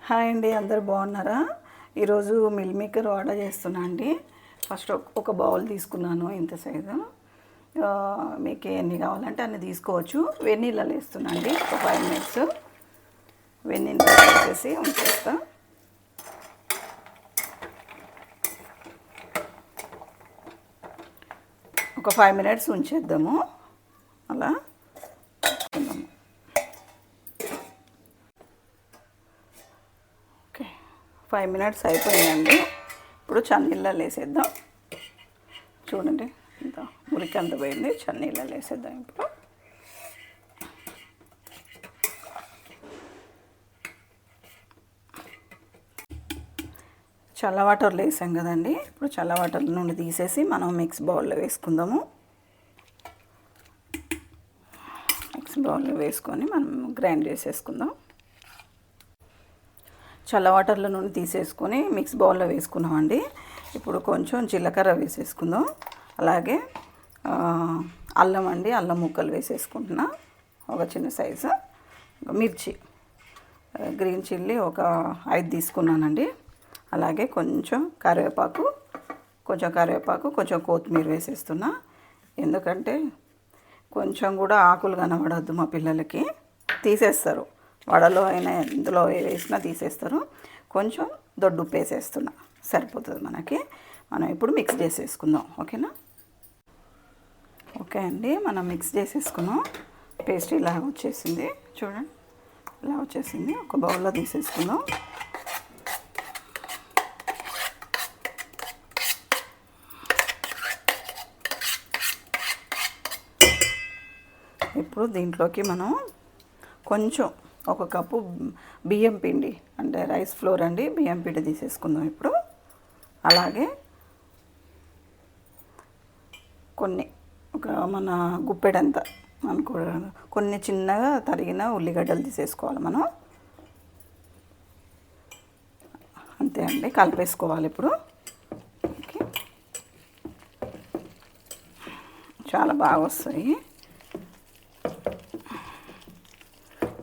Hi అండి, అందరు బాగున్నారా? ఈరోజు మిల్ మేకర్ ఆర్డర్ చేస్తున్నా అండి. ఫస్ట్ ఒక బౌల్ తీసుకున్నాను, ఇంత సైజు. మీకు ఎన్ని కావాలంటే అన్ని తీసుకోవచ్చు. వెన్నీళ్ళలో వేస్తున్నా అండి. ఒక 5 మినిట్స్ వెన్నీళ్ళు వేసేసి ఉంచేస్తా. ఒక 5 మినిట్స్ ఉంచేద్దాము. అలా ఓకే, 5 మినిట్స్ అయిపోయిందండి. ఇప్పుడు చన్నీళ్ళలో వేసేద్దాం. చూడండి ఇంత మురికి అంత పోయింది. చన్నీళ్ళలో వేసేద్దాం. ఇప్పుడు చల్ల వాటర్లో వేసాం కదండి. ఇప్పుడు చల్ల వాటర్ నుండి తీసేసి మనం మిక్స్ బౌల్లో వేసుకుందాము. మిక్స్ బౌల్లో వేసుకొని మనం గ్రైండ్ చేసేసుకుందాం. చల్ల వాటర్లో నుండి తీసేసుకొని మిక్స్ బౌల్లో వేసుకున్నామండి. ఇప్పుడు కొంచెం జీలకర్ర వేసేసుకుందాం. అలాగే అల్లం అండి, అల్లం ముక్కలు వేసేసుకుంటున్నా. ఒక చిన్న సైజు మిర్చి, గ్రీన్ చిల్లీ ఒక 5 తీసుకున్నానండి. అలాగే కొంచెం కరివేపాకు, కొంచెం కొత్తిమీర వేసేస్తున్నా. ఎందుకంటే కొంచెం కూడా ఆకులు కనబడద్దు, మా పిల్లలకి తీసేస్తారు. వడలో అయినా ఇందులో వేసినా తీసేస్తారు. కొంచెం దొడ్డుప్పు వేసేస్తున్నా, సరిపోతుంది మనకి. మనం ఇప్పుడు మిక్స్ చేసేసుకుందాం. ఓకేనా? ఓకే అండి, మనం మిక్స్ చేసేసుకున్నాం. పేస్ట్ ఇలా వచ్చేసింది, చూడండి ఇలా వచ్చేసింది. ఒక బౌల్లో తీసేసుకుందాం. ఇప్పుడు దీంట్లోకి మనం కొంచెం ఒక కప్పు బియ్యం పిండి, అంటే రైస్ ఫ్లోర్ అండి, బియ్యం పిండి తీసేసుకుందాం ఇప్పుడు. అలాగే కొన్ని ఒక మన గుప్పెడంత అనుకో, కొన్ని చిన్నగా తరిగిన ఉల్లిగడ్డలు తీసేసుకోవాలి మనం. అంతే అండి, కలిపేసుకోవాలి ఇప్పుడు. ఓకే, చాలా బాగా వస్తాయి.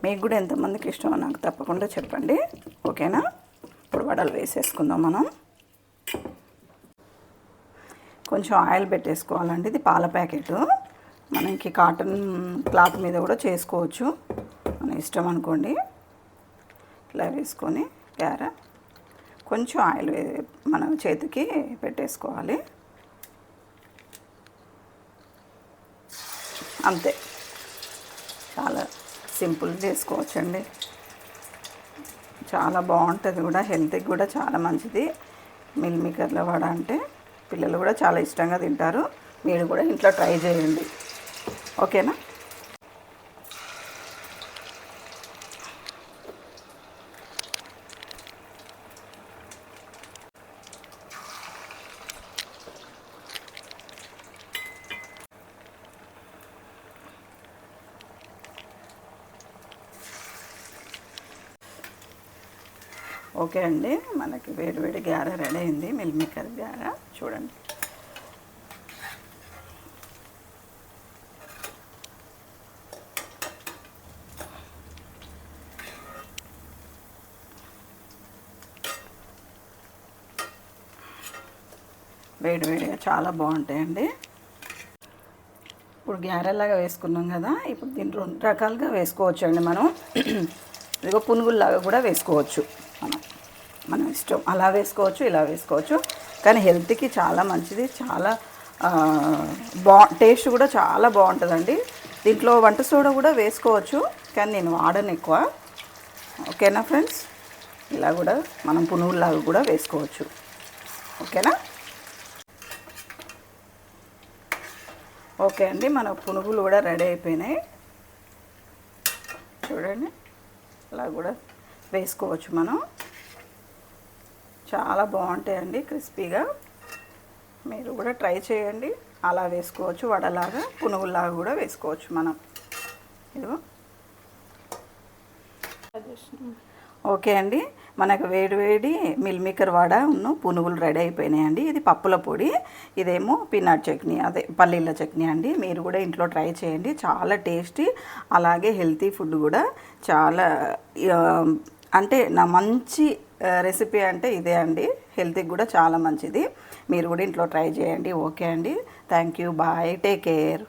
మీకు కూడా ఎంతమందికి ఇష్టమో నాకు తప్పకుండా చెప్పండి. ఓకేనా? ఇప్పుడు వడలు వేసేసుకుందాం మనం. కొంచెం ఆయిల్ పెట్టేసుకోవాలండి. ఇది పాల ప్యాకెట్. మనకి కాటన్ క్లాత్ మీద కూడా చేసుకోవచ్చు, మన ఇష్టం అనుకోండి. ఇలా వేసుకొని కొంచెం ఆయిల్ మన చేతికి పెట్టేసుకోవాలి. అంతే, చాలా సింపుల్ చేసుకోవచ్చండి. చాలా బాగుంటుంది కూడా, హెల్త్కి కూడా చాలా మంచిది. మిల్ మేకర్ల వడ అంటే పిల్లలు కూడా చాలా ఇష్టంగా తింటారు. మీరు కూడా ఇంట్లో ట్రై చేయండి. ఓకేనా? ఓకే అండి, మనకి వేడి వేడి గారె రెడీ అయింది. మిల్ మేకర్ గారె చూడండి. వేడి వేడిగా చాలా బాగుంటాయండి. ఇప్పుడు గారెలాగా వేసుకున్నాం కదా, ఇప్పుడు దీన్ని 2 రకాలుగా వేసుకోవచ్చు అండి మనం. ఇదిగో పునుగుల్లాగా కూడా వేసుకోవచ్చు. మన ఇష్టం, అలా వేసుకోవచ్చు, ఇలా వేసుకోవచ్చు. కానీ హెల్త్కి చాలా మంచిది. చాలా టేస్ట్ కూడా చాలా బాగుంటుందండి. దీంట్లో వంట సోడా కూడా వేసుకోవచ్చు, కానీ నేను వాడను ఎక్కువ. ఓకేనా ఫ్రెండ్స్? ఇలా కూడా మనం పునుగుల్లాగా కూడా వేసుకోవచ్చు. ఓకేనా? ఓకే అండి, మన పునుగులు కూడా రెడీ అయిపోయినాయి. చూడండి, అలా కూడా వేసుకోవచ్చు మనం. చాలా బాగుంటాయండి, క్రిస్పీగా. మీరు కూడా ట్రై చేయండి. అలా వేసుకోవచ్చు, వడలాగా పునుగుల్లాగా కూడా వేసుకోవచ్చు మనం. ఇదిగో. ఓకే అండి, మనకు వేడి వేడి మిల్ మేకర్ వడ పునుగులు రెడీ అయిపోయినాయండి. ఇది పప్పుల పొడి, ఇదేమో పీనట్ చట్నీ, అదే పల్లీల చట్నీ అండి. మీరు కూడా ఇంట్లో ట్రై చేయండి, చాలా టేస్టీ. అలాగే హెల్తీ ఫుడ్ కూడా చాలా అంటే నా మంచి రెసిపీ అంటే ఇదే అండి. హెల్త్కి కూడా చాలా మంచిది. మీరు కూడా ఇంట్లో ట్రై చేయండి. ఓకే అండి. Thank you. Bye. Take care.